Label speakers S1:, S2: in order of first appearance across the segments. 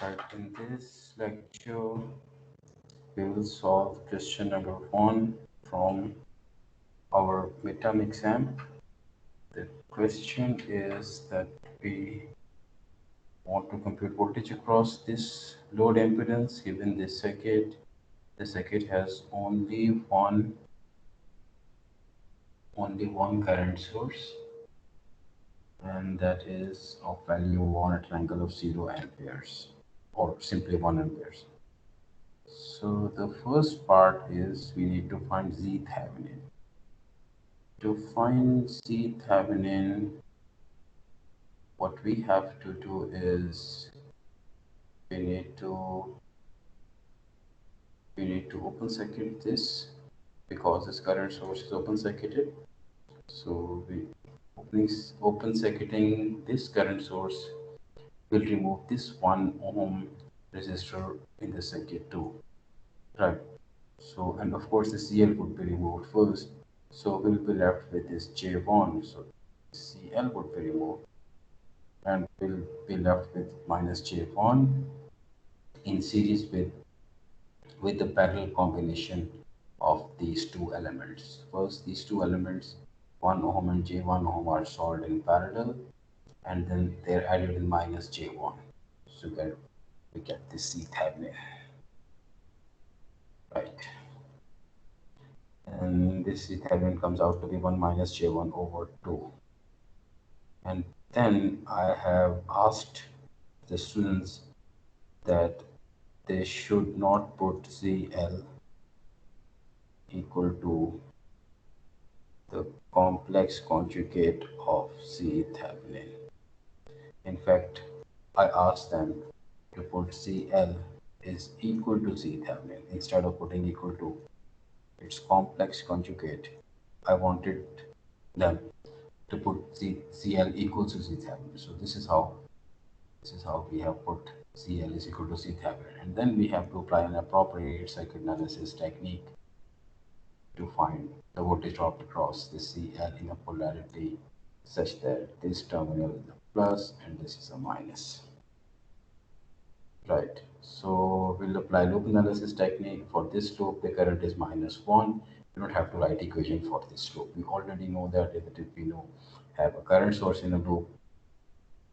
S1: Right, in this lecture, we will solve question number 1 from our midterm exam. The question is that we want to compute voltage across this load impedance given this circuit. The circuit has only one current source, and that is of value 1 at an angle of 0 amperes, or simply 1 amperes. So the first part is we need to find Z Thevenin. To find Z Thevenin, what we have to do is we need to open circuit this, because this current source is open circuited. So open circuiting this current source will remove this 1 ohm resistor in the circuit too, right? So, and of course the CL would be removed first, so we'll be left with this J1. So CL would be removed and we'll be left with minus J1 in series with the parallel combination of these two elements. First, these two elements 1 ohm and J1 ohm are solved in parallel, and then they're added in minus J1. So that we get this C Thevenin, right? And this C Thevenin comes out to be 1 minus J1 over 2. And then I have asked the students that they should not put CL equal to the complex conjugate of C Thevenin. In fact, I asked them to put CL is equal to C Thevenin instead of putting equal to its complex conjugate. I wanted them to put CL equals to C Thevenin. So this is how we have put CL is equal to C Thevenin, and then we have to apply an appropriate circuit analysis technique to find the voltage dropped across the CL in a polarity such that this terminal is a plus and this is a minus. Right. So we'll apply loop analysis technique. For this loop, the current is -1. You don't have to write equation for this loop. We already know that if we know have a current source in a loop,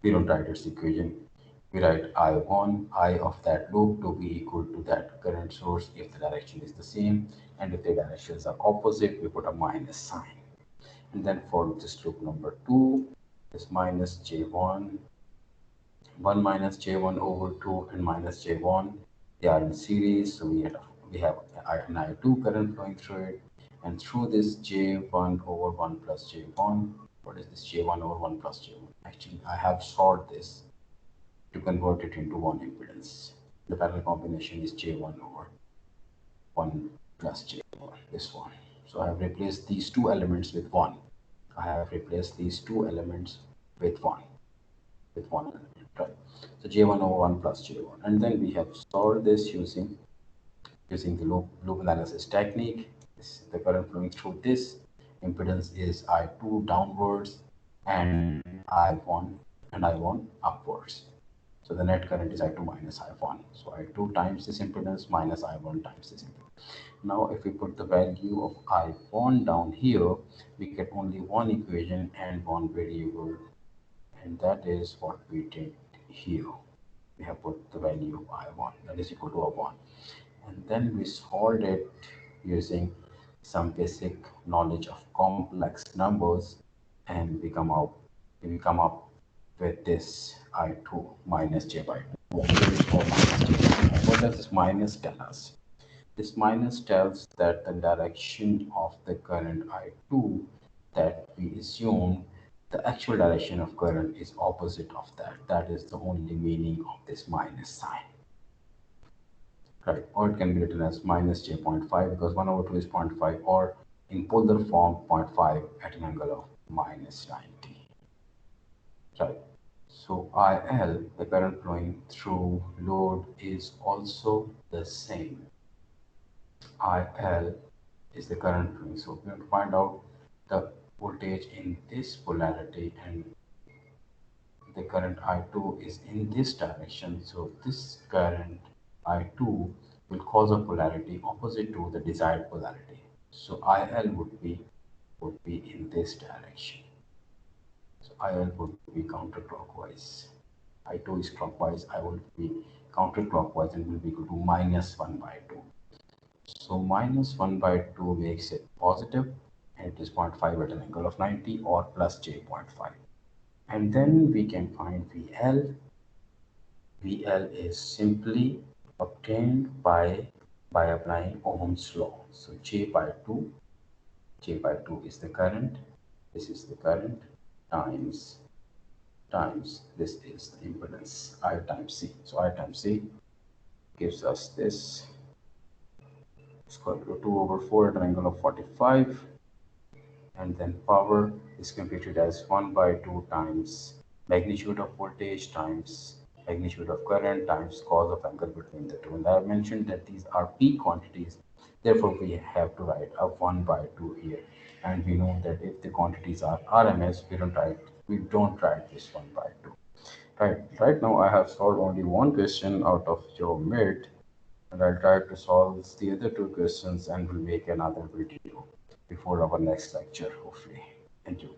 S1: we don't write its equation. We write I1, I of that loop to be equal to that current source if the direction is the same, and if the directions are opposite, we put a minus sign. And then for this loop number 2, this minus J1, 1 minus J1 over 2 and minus J1, they are in series, so we have an I2 current flowing through it, and through this J1 over 1 plus J1. What is this J1 over 1 plus J1? Actually, I have solved this to convert it into one impedance. The parallel combination is J1 over 1 plus J1, this one. So I have replaced these two elements with 1. I have replaced these two elements with 1, element, right? So J1 over 1 plus J1. And then we have solved this using the loop analysis technique. The current flowing through this impedance is I2 downwards and I1 upwards. So the net current is I2 minus I1. So I2 times this impedance minus I1 times this impedance. Now if we put the value of I1 down here, we get only one equation and one variable, and that is what we did here. We have put the value of I1 that is equal to a 1, and then we solved it using some basic knowledge of complex numbers, and we come up with this I2 minus J by 2. What does this minus tell us? This minus tells that the direction of the current I2 that we assume, the actual direction of current is opposite of that. That is the only meaning of this minus sign. Right, or it can be written as minus J 0.5 because 1 over 2 is 0.5, or in polar form 0.5 at an angle of minus 90. Right. So IL, the current flowing through load, is also the same. IL is the current flowing. So we have to find out the voltage in this polarity, and the current I2 is in this direction. So this current I2 will cause a polarity opposite to the desired polarity. So IL would be in this direction. So IL would be counterclockwise. I2 is clockwise, I will be counterclockwise and will be equal to minus 1 by 2. So minus 1 by 2 makes it positive, and it is 0.5 at an angle of 90, or plus j 0.5. And then we can find VL. VL is simply obtained by applying Ohm's law. So J by 2 is the current, this is the current, times this is the impedance, I times C. So I times C gives us this square root of 2 over 4 at an angle of 45, and then power is computed as 1 by 2 times magnitude of voltage times magnitude of current times cos of angle between the two. And I have mentioned that these are peak quantities, therefore we have to write a 1 by 2 here. And we know that if the quantities are RMS, we don't write this 1 by 2. Right now I have solved only one question out of your mid, and I'll try to solve the other two questions, and we'll make another video before our next lecture, hopefully. Thank you.